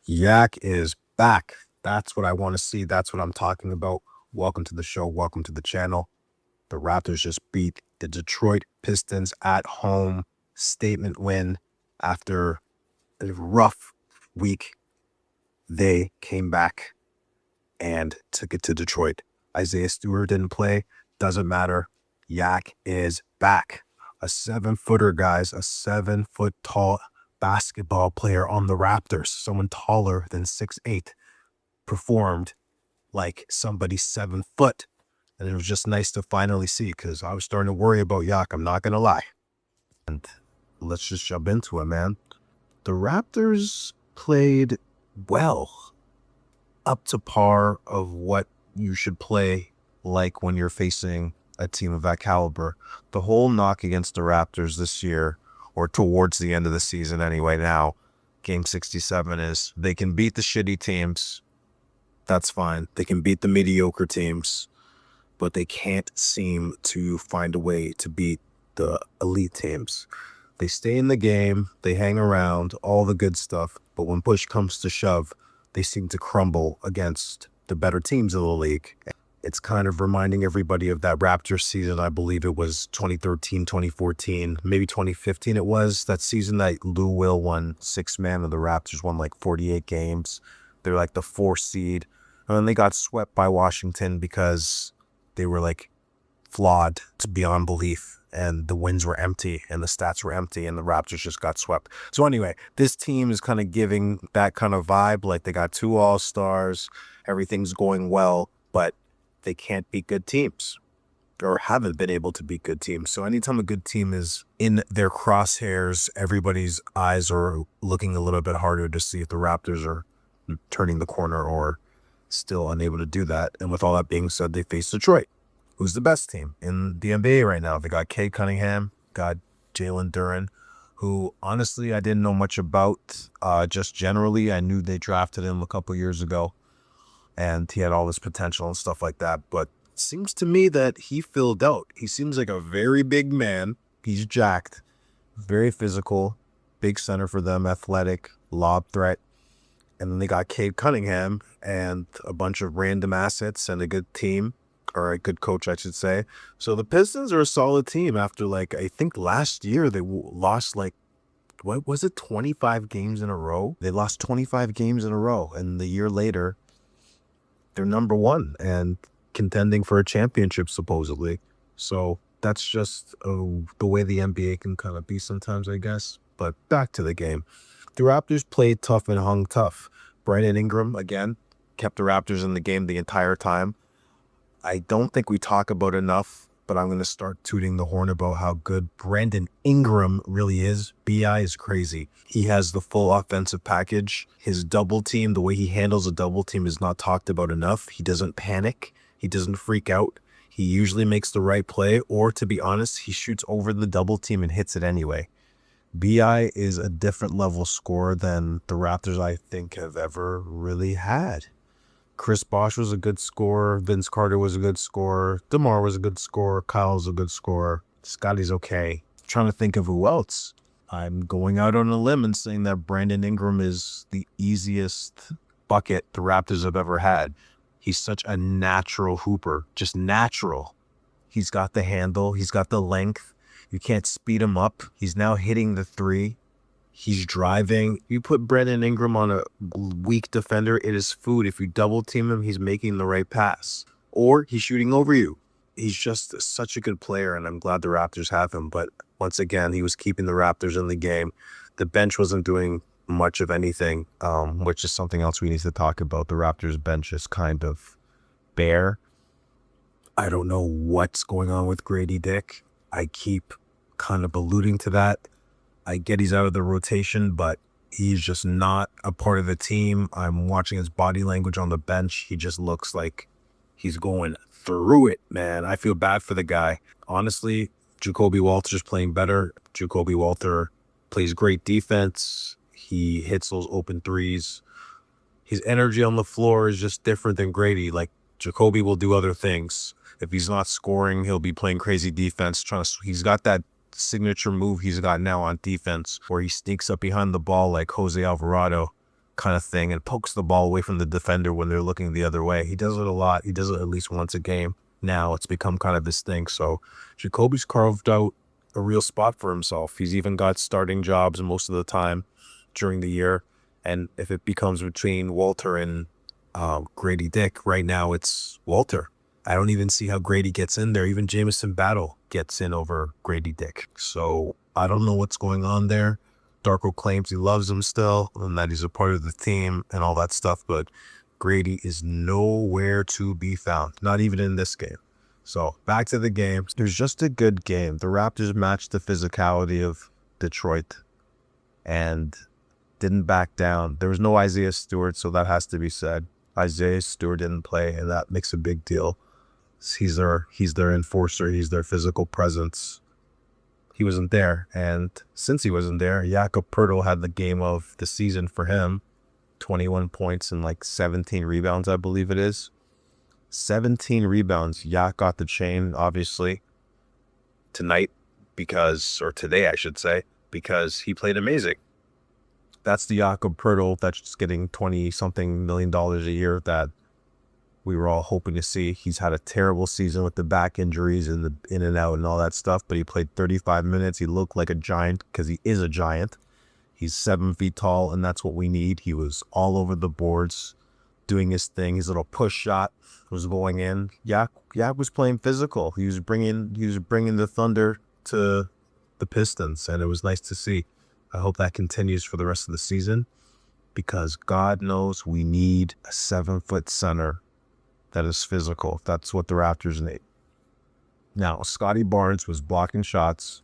Yak is back. That's what I want to see. That's what I'm talking about. Welcome to the show. Welcome to the channel. The Raptors just beat the Detroit Pistons at home. Statement win after a rough week. They came back and took it to Detroit. Isaiah Stewart didn't play. Doesn't matter. Yak is back. A 7-footer, guys. A 7-foot tall basketball player on the Raptors. Someone taller than 6'8" performed like somebody 7 foot. And it was just nice to finally see because I was starting to worry about Yak. I'm not going to lie. And let's just jump into it, man. The Raptors played well, up to par of what you should play like when you're facing a team of that caliber. The whole knock against the Raptors this year, or towards the end of the season anyway now, game 67, is they can beat the shitty teams. That's fine. They can beat the mediocre teams, but they can't seem to find a way to beat the elite teams. They stay in the game, they hang around, all the good stuff, but when push comes to shove, they seem to crumble against the better teams of the league. It's kind of reminding everybody of that Raptors season. I believe it was 2013, 2014, maybe 2015 it was. That season that Lou Will won 6-man and the Raptors won like 48 games. They're like the 4th seed. And then they got swept by Washington because they were like flawed to beyond belief. And the wins were empty and the stats were empty and the Raptors just got swept. So anyway, this team is kind of giving that kind of vibe. Like they got 2 all-stars, everything's going well, but they can't beat good teams or haven't been able to beat good teams. So anytime a good team is in their crosshairs, everybody's eyes are looking a little bit harder to see if the Raptors are turning the corner or still unable to do that. And with all that being said, they face Detroit, who's the best team in the NBA right now. They got Cade Cunningham, got Jalen Duren, who honestly I didn't know much about. Just generally, I knew they drafted him a couple years ago, and he had all this potential and stuff like that. But it seems to me that he filled out. He seems like a very big man. He's jacked, very physical, big center for them, athletic, lob threat. And then they got Cade Cunningham and a bunch of random assets and a good team, or a good coach, I should say. So the Pistons are a solid team after, like, I think last year they lost, like, what was it, 25 games in a row? They lost 25 games in a row. And the year later, they're number 1 and contending for a championship, supposedly. So that's just the way the NBA can kind of be sometimes, I guess. But back to the game. The Raptors played tough and hung tough. Brandon Ingram, again, kept the Raptors in the game the entire time. I don't think we talk about enough, but I'm going to start tooting the horn about how good Brandon Ingram really is. BI is crazy. He has the full offensive package. His double team, the way he handles a double team is not talked about enough. He doesn't panic. He doesn't freak out. He usually makes the right play, or to be honest, he shoots over the double team and hits it anyway. BI is a different level scorer than the Raptors, I think, have ever really had. Chris Bosh was a good scorer. Vince Carter was a good scorer. DeMar was a good scorer. Kyle was a good scorer. Scotty's okay. I'm trying to think of who else. I'm going out on a limb and saying that Brandon Ingram is the easiest bucket the Raptors have ever had. He's such a natural hooper, just natural. He's got the handle. He's got the length. You can't speed him up. He's now hitting the 3. He's driving. You put Brandon Ingram on a weak defender, it is food. If you double team him, he's making the right pass. Or he's shooting over you. He's just such a good player, and I'm glad the Raptors have him. But once again, he was keeping the Raptors in the game. The bench wasn't doing much of anything, which is something else we need to talk about. The Raptors bench is kind of bare. I don't know what's going on with Grady Dick. I keep kind of alluding to that. I get he's out of the rotation, but he's just not a part of the team. I'm watching his body language on the bench. He just looks like he's going through it, man. I feel bad for the guy. Honestly, Jacoby Walter's playing better. Jacoby Walter plays great defense. He hits those open threes. His energy on the floor is just different than Grady. Like, Jacoby will do other things. If he's not scoring, he'll be playing crazy defense. He's got that signature move he's got now on defense where he sneaks up behind the ball like Jose Alvarado, kind of thing and pokes the ball away from the defender when they're looking the other way. He does it a lot. He does it at least once a game. Now it's become kind of this thing. So Jacoby's carved out a real spot for himself. He's even got starting jobs most of the time during the year. And if it becomes between Walter and Grady Dick, right now it's Walter. I don't even see how Grady gets in there. Even Jamison Battle gets in over Grady Dick. So I don't know what's going on there. Darko claims he loves him still and that he's a part of the team and all that stuff, but Grady is nowhere to be found, not even in this game. So back to the game. There's just a good game. The Raptors matched the physicality of Detroit and didn't back down. There was no Isaiah Stewart, so that has to be said. Isaiah Stewart didn't play, and that makes a big deal. He's their enforcer. He's their physical presence. He wasn't there, and since he wasn't there, Jakob Poeltl had the game of the season for him. 21 points and like 17 rebounds, I believe it is. 17 rebounds. Yak got the chain, obviously, today, I should say, because he played amazing. That's the Jakob Poeltl that's just getting $20-something million a year that we were all hoping to see. He's had a terrible season with the back injuries and the in and out and all that stuff, but he played 35 minutes. He looked like a giant because he is a giant. He's 7 feet tall, and that's what we need. He was all over the boards, doing his thing. His little push shot was going in. Yak was playing physical. He was bringing the Thunder to the Pistons, and it was nice to see. I hope that continues for the rest of the season because God knows we need a 7-foot center that is physical. That's what the Raptors need. Now, Scotty Barnes was blocking shots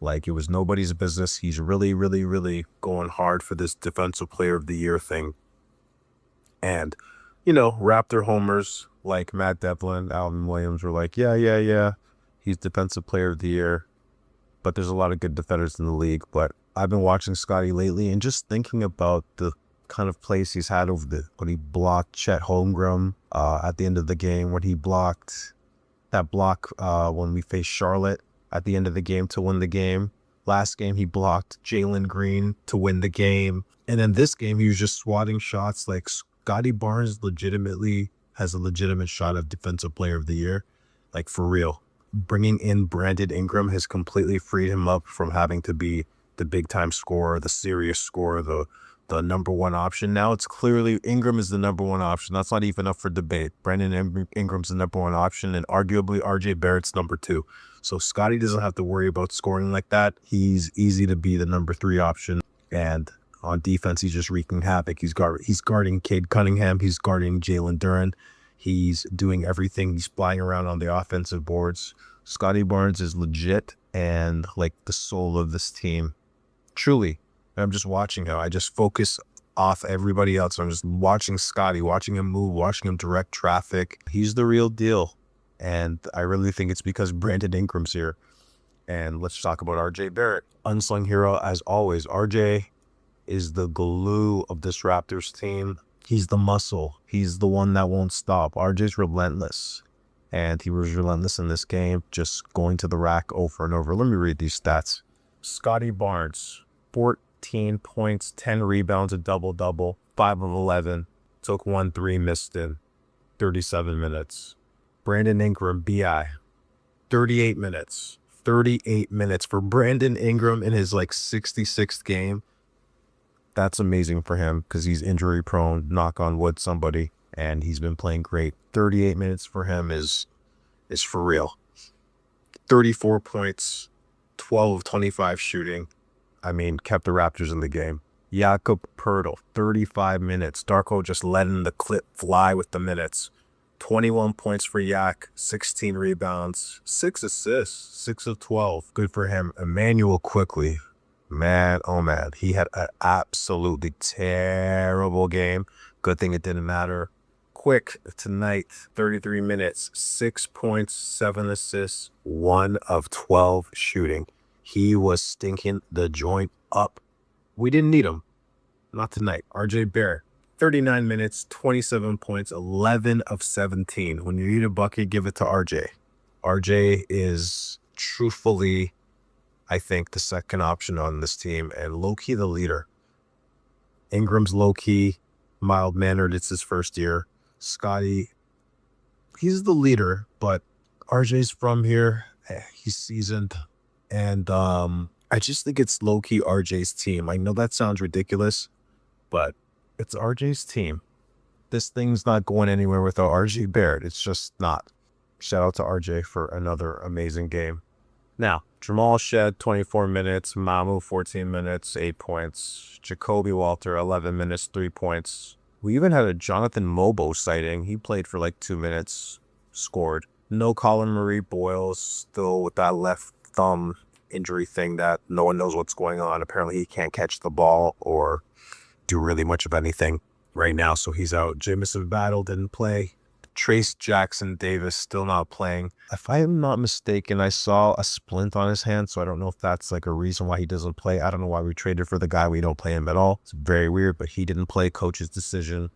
like it was nobody's business. He's really, really, really going hard for this Defensive Player of the Year thing. And, Raptor homers like Matt Devlin, Alvin Williams were like, yeah, he's Defensive Player of the Year. But there's a lot of good defenders in the league. But I've been watching Scotty lately and just thinking about the kind of plays he's had when he blocked Chet Holmgren at the end of the game, when he blocked that block when we faced Charlotte at the end of the game to win the game. Last game, he blocked Jalen Green to win the game. And then this game, he was just swatting shots. Like Scotty Barnes legitimately has a legitimate shot of Defensive Player of the Year. Like for real. Bringing in Brandon Ingram has completely freed him up from having to be the big-time scorer, the serious scorer, the number one option. Now it's clearly Ingram is the number one option. That's not even up for debate. Brandon Ingram's the number one option, and arguably RJ Barrett's number 2. So Scotty doesn't have to worry about scoring like that. He's easy to be the number 3 option. And on defense, he's just wreaking havoc. He's guarding Cade Cunningham. He's guarding Jalen Duren. He's doing everything. He's flying around on the offensive boards. Scotty Barnes is legit and like the soul of this team. Truly. I'm just watching him. I just focus off everybody else. I'm just watching Scotty, watching him move, watching him direct traffic. He's the real deal. And I really think it's because Brandon Ingram's here. And let's talk about RJ Barrett. Unsung hero as always. RJ is the glue of this Raptors team. He's the muscle. He's the one that won't stop. RJ's relentless. And he was relentless in this game, just going to the rack over and over. Let me read these stats. Scotty Barnes, 14 points, 10 rebounds, a double-double, 5 of 11. Took 1 3, missed in 37 minutes. Brandon Ingram, BI, 38 minutes. 38 minutes for Brandon Ingram in his 66th game. That's amazing for him because he's injury prone, knock on wood somebody, and he's been playing great. 38 minutes for him is for real. 34 points, 12 of 25 shooting. Kept the Raptors in the game. Jakob Poeltl, 35 minutes. Darko just letting the clip fly with the minutes. 21 points for Yak, 16 rebounds, 6 assists, 6 of 12. Good for him. Emmanuel Quickly. Man, oh man, he had an absolutely terrible game. Good thing it didn't matter. Quick tonight, 33 minutes, 6 points, 7 assists, 1 of 12 shooting. He was stinking the joint up. We didn't need him. Not tonight. RJ Barrett, 39 minutes, 27 points, 11 of 17. When you need a bucket, give it to RJ. RJ is truthfully, I think, the second option on this team and low-key the leader. Ingram's low-key, mild-mannered. It's his first year. Scotty, he's the leader, but RJ's from here. He's seasoned. And I just think it's low-key RJ's team. I know that sounds ridiculous, but it's RJ's team. This thing's not going anywhere without RJ Barrett. It's just not. Shout out to RJ for another amazing game. Now, Jamal Shed, 24 minutes. Mamu, 14 minutes, 8 points. Jacoby Walter, 11 minutes, 3 points. We even had a Jonathan Mobo sighting. He played for like 2 minutes, scored. No Colin Marie Boyles, still with that left thumb injury thing that no one knows what's going on. Apparently he can't catch the ball or do really much of anything right now, so he's out. Jamison Battle didn't play. Trace Jackson Davis still not playing. If I am not mistaken, I saw a splint on his hand, so I don't know if that's like a reason why he doesn't play. I don't know why we traded for the guy. We don't play him at all. It's very weird, but he didn't play. Coach's decision.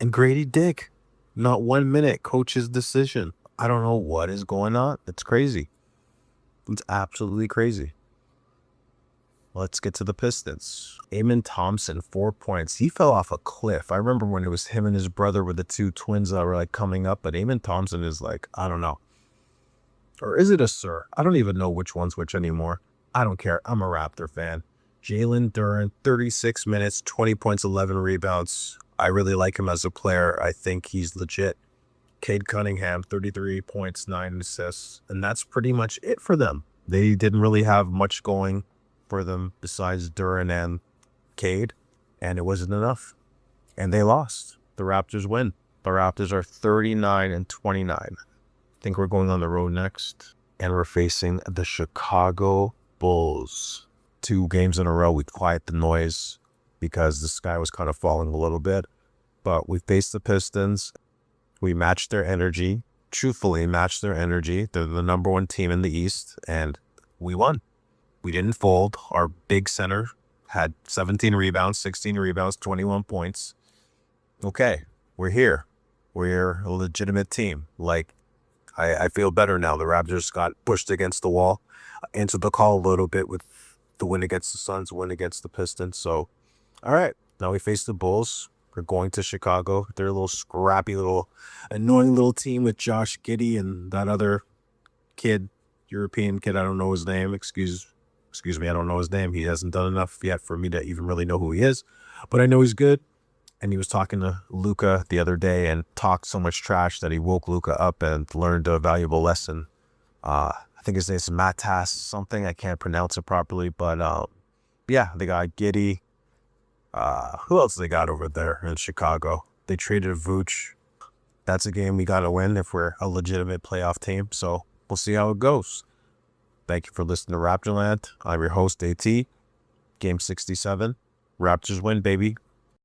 And Grady Dick, not 1 minute. Coach's decision. I don't know what is going on. It's crazy. It's absolutely crazy. Let's get to the Pistons. Amen Thompson, 4 points. He fell off a cliff. I remember when it was him and his brother with the two twins that were like coming up, but Amen Thompson is like, I don't know. Or is it a sir? I don't even know which one's which anymore. I don't care. I'm a Raptor fan. Jalen Duren, 36 minutes, 20 points, 11 rebounds. I really like him as a player. I think he's legit. Cade Cunningham, 33 points, 9 assists. And that's pretty much it for them. They didn't really have much going for them besides Duren and Cade, and it wasn't enough. And they lost. The Raptors win. The Raptors are 39-29. I think we're going on the road next, and we're facing the Chicago Bulls. 2 games in a row, we quiet the noise because the sky was kind of falling a little bit. But we faced the Pistons. We matched their energy, truthfully matched their energy. They're the number 1 team in the East, and we won. We didn't fold. Our big center had 17 rebounds, 16 rebounds, 21 points. Okay, we're here. We're a legitimate team. Like, I feel better now. The Raptors got pushed against the wall. Answered the call a little bit with the win against the Suns, win against the Pistons. So, all right, now we face the Bulls. We're going to Chicago. They're a little scrappy, little annoying little team with Josh Giddey and that other kid, European kid. I don't know his name. Excuse me, I don't know his name. He hasn't done enough yet for me to even really know who he is. But I know he's good. And he was talking to Luka the other day and talked so much trash that he woke Luka up and learned a valuable lesson. I think his name's Matas something. I can't pronounce it properly. But yeah, they got Giddey. Who else they got over there in Chicago? They traded Vooch. That's a game we got to win if we're a legitimate playoff team. So we'll see how it goes. Thank you for listening to Raptorland. I'm your host, AT. Game 67. Raptors win, baby.